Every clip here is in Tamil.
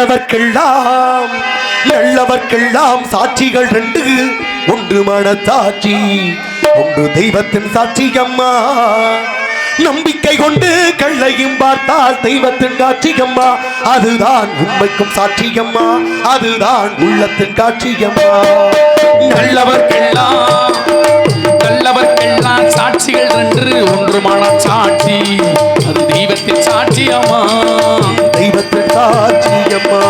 நல்லவர்க்கெல்லாம் நல்லவர்க்கெல்லாம் சாட்சிகள் ரெண்டு, ஒன்று மனசாட்சி, ஒன்று தெய்வத்தின் சாட்சி அம்மா. நம்பிக்கை கொண்டு கள்ளையும் பார்த்தால் தெய்வத்தின் காட்சியம்மா, அதுதான் உண்மைக்கும் சாட்சியம்மா, அதுதான் உள்ளத்தின் காட்சியம்மா. நல்லவர்க்கெல்லாம் நல்லவர்க்கெல்லாம் சாட்சிகள் ரெண்டு, ஒன்று மனசாட்சி, அது தெய்வத்தின் சாட்சியம்மா, தெய்வத்தின் சாட்சியம்மா.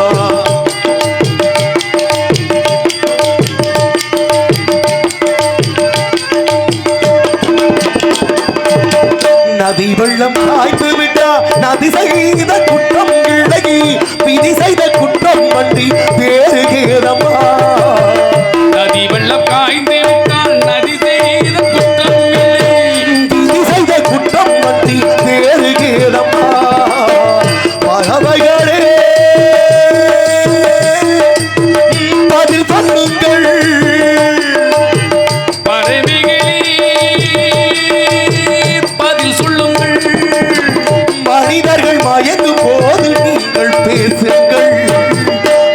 நதி வெள்ளம் காய்ந்து விட்டா நதி செய்த குற்றம் இல்லை, விதி செய்த குற்றம் பற்றி வேறு கேதம்மா. நதி வெள்ளம் காய்ந்து விட்டால் நதி செய்த குற்றம் இல்லை, விதி செய்த குற்றம் பற்றி வேறு கேதம்மா. பறவைகளே பதில் சொல்லுங்கள்,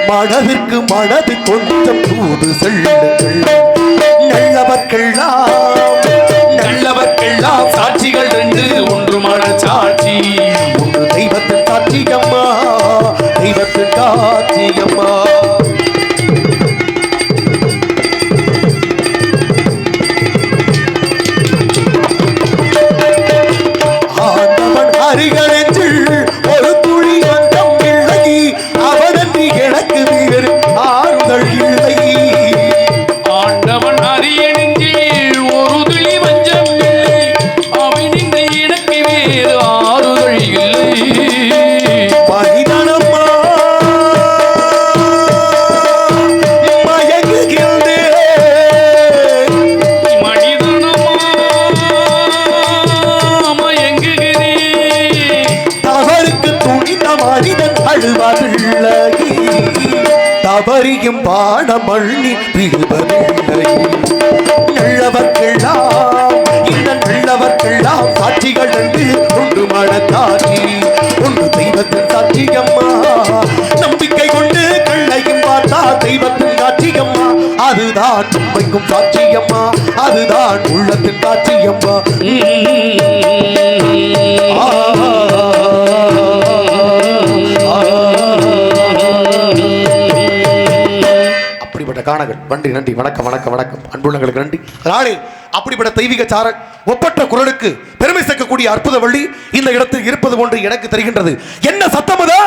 மனதிற்கு மனது கொஞ்சம் தூது செல்லுங்கள். நல்லவர்க்கெல்லாம் நல்லவர்க்கெல்லாம் சாட்சிகள் ரெண்டு, ஒன்று மனசாட்சி, ஒன்று தெய்வத்தின் சாட்சியம்மா, தெய்வத்தின் சாட்சியம்மா. ஆண்டவன் அருகனெஞ்சில் ஒரு துளி அந்தம் இல்லை, அவனன்றி எனக்கு வேறு ஆறுதல் இல்லை. ஆண்டவன் அரியனெஞ்சில் ஒரு துளி வஞ்சம் இல்லை, அவனின்றி எனக்கு வேறு ஆறுதல் இல்லை. மனிதனம்மா மயங்குகின்றேன், தவறுக்கு துணிந்த மனிதன் அழுவதில்லை, தவறியும் பாடமள்ளி விடுவதில்லை. நல்லவர்க்கெல்லாம் இந்த நல்லவர்க்கெல்லாம் சாட்சிகள் ரெண்டு, ஒன்று மனசாட்சி, ஒன்று தெய்வத்தின் சாட்சியம்மா. நம்பிக்கை கொண்டு கள்ளையும் பார்த்தா தெய்வத்தின் சாட்சியம்மா, அதுதான் உண்மைக்கும் சாட்சியம்மா, அதுதான் உள்ளத்தின் சாட்சியம்மா. அப்படிப்பட்ட காணங்கள் நன்றி நன்றி. வணக்கம் வணக்கம் வணக்கம் அன்புள்ளங்களுக்கு நன்றி. ராணி அப்படிப்பட்ட தெய்வீக சார ஒப்பற்ற குரலுக்கு பெருமை சேர்க்கக்கூடிய அற்புத வள்ளி இந்த இடத்தில் இருப்பது போன்று எனக்கு தெரிகின்றது. என்ன சத்தம் அது?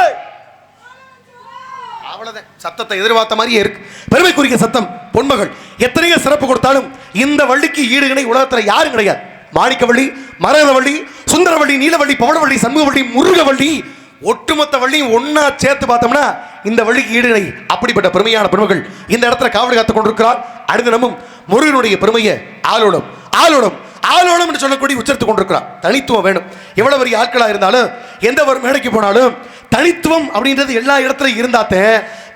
அவ்வளவுதான், சத்தத்தை எதிர்பார்த்த மாதிரியே இருக்கு. பெருமைக்குரிய சத்தம். பொன்மகள் எத்தனையோ சிறப்பு கொடுத்தாலும் இந்த வள்ளிக்கு ஈடு இணை உலகத்துல யாரும் கிடையாது. மாணிக்கவள்ளி, மரகதவள்ளி, சுந்தரவள்ளி, நீலவள்ளி, பவளவள்ளி, சண்முகவள்ளி, முருகவள்ளி, ஒட்டுமொத்த வள்ளியும் ஒன்னா சேர்த்து பார்த்தோம்னா இந்த வள்ளிக்கு ஈடுணை. அப்படிப்பட்ட பெருமையான பெருமகள் இந்த இடத்துல காவல் காத்துக் கொண்டிருக்கிறார். அடுத்த நம்மும் முருகனுடைய பெருமையை ஆலோலம் ஆலோலம் ஆலோலம் என்று சொல்லக்கூடிய உச்சரித்துக் கொண்டிருக்கிறார். தனித்துவம் வேணும். எவ்வளவு பெரிய ஆட்களா இருந்தாலும் எந்த ஒரு மேடைக்கு போனாலும் தனித்துவம் அப்படின்றது எல்லா இடத்துலையும் இருந்தாத்தே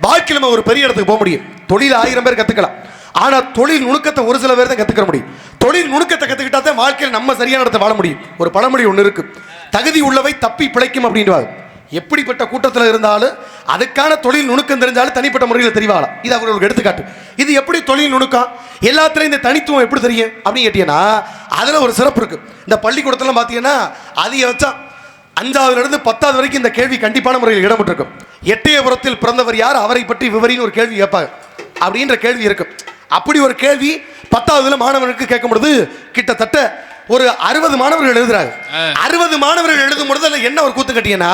வாழ்க்கையில ஒரு பெரிய இடத்துக்கு போக முடியும். தொழில் 1000 பேர் கத்துக்கலாம், ஆனா தொழில் நுணுக்கத்தை ஒரு சில பேர் தான் கத்துக்க முடியும். தொழில் நுணுக்கத்தை கத்துக்கிட்டாதான் வாழ்க்கையில் நம்ம சரியான இடத்தை வாழ முடியும். ஒரு பழமொழி ஒன்று இருக்கு, தகுதி உள்ளவை தப்பி பிழைக்கும் அப்படின்றாங்க. எப்படிப்பட்ட கூட்டத்தில் இருந்தாலும் அதுக்கான தொழில் நுணுக்கம் தெரிஞ்சாலும் தனிப்பட்ட முறையில் தெரிவாகலாம். இது அவர்களுக்கு எடுத்துக்காட்டு. இது எப்படி தொழில் நுணுக்கம், எல்லாத்துலையும் இந்த தனித்துவம் எப்படி தெரியும் அப்படின்னு கேட்டீங்கன்னா அதில் ஒரு சிறப்பு இருக்கு. இந்த பள்ளிக்கூடத்தில் பார்த்தீங்கன்னா அதிகபட்சம் 5ஆவதுலேருந்து 10ஆவது வரைக்கும் இந்த கேள்வி கண்டிப்பான முறையில் இடம்பெற்றிருக்கும். எட்டயபுரத்தில் பிறந்தவர் யார், அவரை பற்றி விவரின்னு ஒரு கேள்வி கேட்பாங்க. அப்படின்ற கேள்வி இருக்கு. அப்படி ஒரு கேள்வி 10ஆவதுல மாணவர்களுக்கு கேட்கும் பொழுது கிட்டத்தட்ட ஒரு 60 மாணவர்கள் எழுதுறாங்க. 60 மாணவர்கள் எழுதும் பொழுது என்ன ஒரு கூத்து கட்டியனா,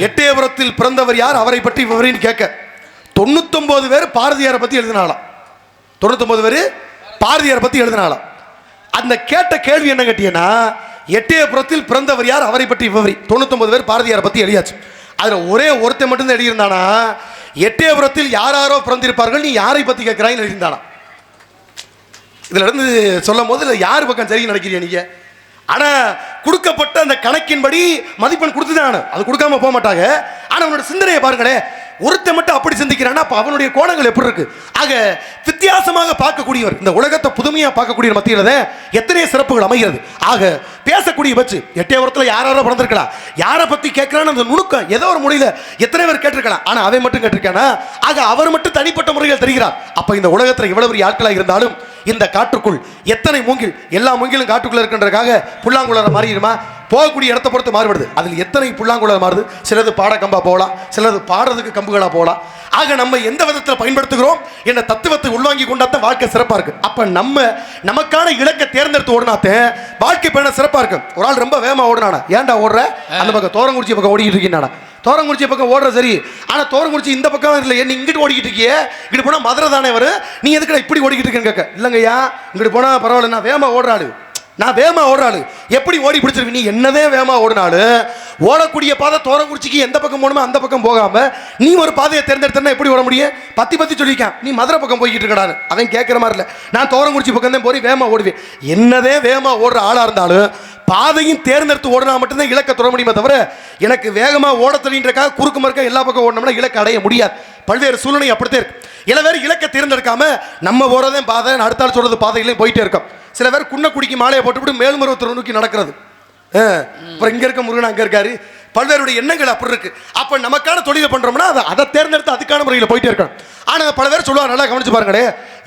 எட்டயபுரத்தில் பிறந்தவர் யார், அவரை பற்றி விவரின்னு கேட்க 99 பேர் பாரதியாரை பத்தி எழுதினாலாம். 99 பேர் பாரதியாரை பத்தி எழுதினாலாம். அந்த கேட்ட கேள்வி என்ன கட்டியனா, எட்டயபுரத்தில் பிறந்தவர் யார், அவரை பற்றி விவரி. 99 பேர் பாரதியாரை பத்தி எழுதியாச்சு. அதுல ஒரே ஒருத்தன் மட்டும் தான் எழுதியிருந்தானா, எட்டயபுரத்தில் யாரோ பிறந்திருப்பார்கள், நீ யாரை பத்தி கேட்கிறான்னு எழுதியிருந்தானா. இதுல இருந்து சொல்லும் போது யார் பக்கம் சரி நினைக்கிறீங்க நீங்க? ஆனா கொடுக்கப்பட்ட அந்த கணக்கின்படி மதிப்பெண் கொடுத்துதான், அது கொடுக்காம போக மாட்டாங்க. ஆனா அவனோட சிந்தனையை பாருங்களேன், ஒருத்தன் மட்டும் அப்படி சிந்திக்கிறான்னா அப்ப அவனுடைய கோணங்கள் எப்படி இருக்கு? ஆக வித்தியாசமாக பார்க்கக்கூடியவர், இந்த உலகத்தை புதுமையா பார்க்கக்கூடிய மத்தியில எத்தனை சிறப்புகள் அமைகிறது. ஆக பேசக்கூடிய பட்சு எட்டயபுரத்தில் யாரோ பிறந்திருக்கலாம், யாரை பத்தி கேட்கிறான்னு அந்த நுணுக்கம் ஏதோ ஒரு முறையில் எத்தனை பேர் கேட்டிருக்கலாம், ஆனா அவன் மட்டும் கேட்டிருக்கானா? ஆக அவர் மட்டும் தனிப்பட்ட முறையில் தெரிகிறார். அப்ப இந்த உலகத்தில் இவ்வளவு பெரிய ஆட்களாக இருந்தாலும் இந்த காட்டுக்குள் எத்தனை மூங்கில், எல்லா மூங்கிலும் காட்டுக்குள்ள இருக்கின்றதுக்காக புல்லாங்குழல மாறிடுமா? போகக்கூடிய இடத்தை பொறுத்து மாறுபடுது. அதில் எத்தனை புல்லாங்குழல் மாறுது. சிலது பாட கம்பா போகலாம், சிலது பாடுறதுக்கு கம்புகளா போகலாம். ஆக நம்ம எந்த விதத்தில் பயன்படுத்துகிறோம் என்ற தத்துவத்தை உள்வாங்கி கொண்டாத்த வாழ்க்கை சிறப்பா இருக்கு. அப்ப நமக்கான இலக்கை தேர்ந்தெடுத்து ஓடினாத்த வாழ்க்கை பயணம் சிறப்பா இருக்கு. ஒரு ஆள் ரொம்ப வேகமா ஓடுனானா, ஏன்டா ஓடுற? அந்த பக்கம் தோரங்குறிச்சி பக்கம் ஓடிக்கிட்டு இருக்கீங்க. தோரங்குறிச்சி பக்கம் ஓடுற சரி, ஆனா தோரங்குறிச்சி இந்த பக்கம் இல்லை, நீ இங்கிட்டு ஓடிக்கிட்டு இருக்கியே, இங்கிட்டு போனா மதுரை தானே வரும், நீ எதுக்கு இப்படி ஓடிக்கிட்டு இருக்கேன்னு கேட்க. இல்லைங்கய்யா, இங்கிட்டு போனா பரவாயில்ல, நான் வேகமா ஓடுறாள், நான் வேகமா ஓடுறாள், எப்படி ஓடி பிடிச்சிருக்கு? நீ என்னதே வேகமா ஓடினாலும் ஓடக்கூடிய பாதை தோரங்குறிச்சிக்கு எந்த பக்கம் போகணுமோ அந்த பக்கம் போகாம நீ ஒரு பாதையை தேர்ந்தெடுத்தா எப்படி ஓட முடியும்? பத்தி சொல்லியிருக்கேன், நீ மதுரை பக்கம் போய்கிட்டு இருக்கடான்னு. அவன் கேட்குற மாதிரி இல்லை, நான் தோரங்குறிச்சி பக்கம் தான் போய் வேகமா ஓடுவேன். என்னதே வேகமா ஓடுற ஆளா இருந்தாலும் பாதையும் தேர்ந்தெடுத்து ஓடினா மட்டும்தான் இலக்கை தொட முடியுமே தவிர, எனக்கு வேகமா ஓட தெரியுன்றக்காக குறுக்கு மறுக்க எல்லா பக்கம் ஓடணும்னா இலக்கை அடைய முடியாது. பல்வேறு சூழ்நிலை அப்படித்தான் இருக்கு. சில பேர் இலக்கை தேர்ந்தெடுக்காம நம்ம போறதே பாதை, அடுத்த ஆள் சொல்றது பாதையிலையும் போயிட்டே இருக்கோம். சில பேர் குன்னக்குடிக்கு மாலையை போட்டுவிட்டு மேல்மருவத்தூர் நோக்கி நடக்கிறது. அப்புறம் இங்க இருக்க முருகன் அங்க இருக்காரு. பல்வேறுடைய எண்ணங்கள் அப்படி இருக்கு. அப்ப நமக்கான தொழிலை பண்றோம்னா அதை தேர்ந்தெடுத்து அதுக்கான முறையில் போயிட்டே இருக்கணும். ஆனா பல பேர் சொல்லுவாங்க, நல்லா கவனிச்சு பாருங்களே,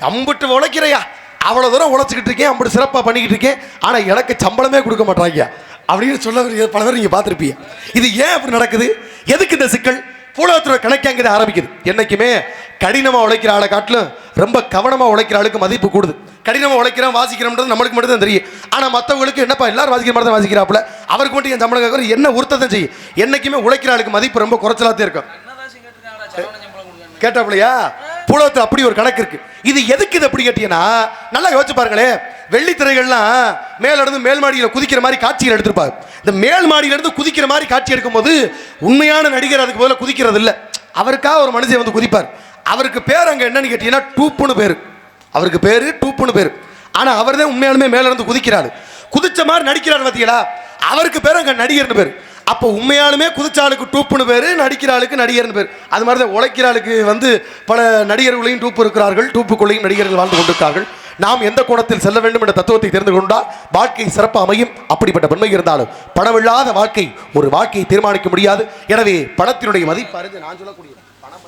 அம்பிட்டு உழைக்கிறையா, அவ்வளவு தூரம் உழைச்சிக்கிட்டு இருக்கேன், அப்படி சிறப்பா பண்ணிக்கிட்டு இருக்கேன், ஆனா எனக்கு சம்பளமே கொடுக்க மாட்டாங்க அப்படின்னு சொல்ல பல பேர் நீங்க பார்த்துருப்பீங்க. இது ஏன் அப்படி நடக்குது? எதுக்கு இந்த சிக்கல்? பூலகத்தோட கணக்காங்கிறது ஆரம்பிக்குது. என்னைக்குமே கடினமா உழைக்கிற ஆளை காட்டிலும் ரொம்ப கவனமா உழைக்கிற ஆளுக்கு மதிப்பு கூடுது. கடினமா உழைக்கிறோம் வாசிக்கிறோம்ன்றது நம்மளுக்கு மட்டும் தான் தெரியும். ஆனா மற்றவங்களுக்கு என்னப்பா எல்லாரும் வாசிக்கிற மாதிரி தான் வாசிக்கிறாப்புல, அவருக்கு மட்டும் என் சம்பளம் என்ன உறுத்ததான் செய்யும். என்னைக்குமே உழைக்கிற ஆளுக்கு மதிப்பு ரொம்ப குறைச்சலாத்தே இருக்கும். கேட்டாப்புலையா? பூலகத்தில் அப்படி ஒரு கணக்கு இருக்கு. இது எதுக்கு இது அப்படி கேட்டீங்கன்னா, நல்லா யோசிச்சு பாருங்களேன். வெள்ளித்திரைகள்லாம் மேலிருந்து மேல் மாடியில் குதிக்கிற மாதிரி காட்சிகள் எடுத்திருப்பாங்க. இந்த மேல் மாடியிலிருந்து குதிக்கிற மாதிரி காட்சி எடுக்கும்போது உண்மையான நடிகர் அதுக்கு போல குதிக்கிறது இல்லை, அவருக்காக ஒரு மனுஷன் வந்து குதிப்பார். அவருக்கு பேர் அங்கே என்னன்னு கேட்டீங்கன்னா டூப்புன்னு பேர். அவருக்கு பேரு டூப்புன்னு பேர். ஆனால் அவர் தான் உண்மையாலுமே மேலிருந்து குதிக்கிறாரு, குதிச்ச மாதிரி நடிக்கிறாரு பார்த்தீங்களா, அவருக்கு பேர் அங்கே நடிகர்னு பேர். அப்போ உண்மையாலுமே குதிச்ச ஆளுக்கு டூப்புன்னு பேர், நடிக்கிற ஆளுக்கு நடிகர்னு பேர். அது மாதிரி தான் உழைக்கிற ஆளுக்கு வந்து பல நடிகர்களையும் டூப்பு இருக்கிறார்கள், டூப்புக்குள்ளையும் நடிகர்கள் வாழ்ந்து கொண்டிருக்கார்கள். நாம் எந்த கோணத்தில் செல்ல வேண்டும் என்ற தத்துவத்தை தெரிந்து கொண்டால் வாழ்க்கை சிறப்பு அமையும். அப்படிப்பட்ட பெண்மை இருந்தாலும் பணமில்லாத வாழ்க்கை ஒரு வாழ்க்கையை தீர்மானிக்க முடியாது. எனவே பணத்தினுடைய மதிப்பு அறிந்து நான் சொல்லக்கூடிய பணம்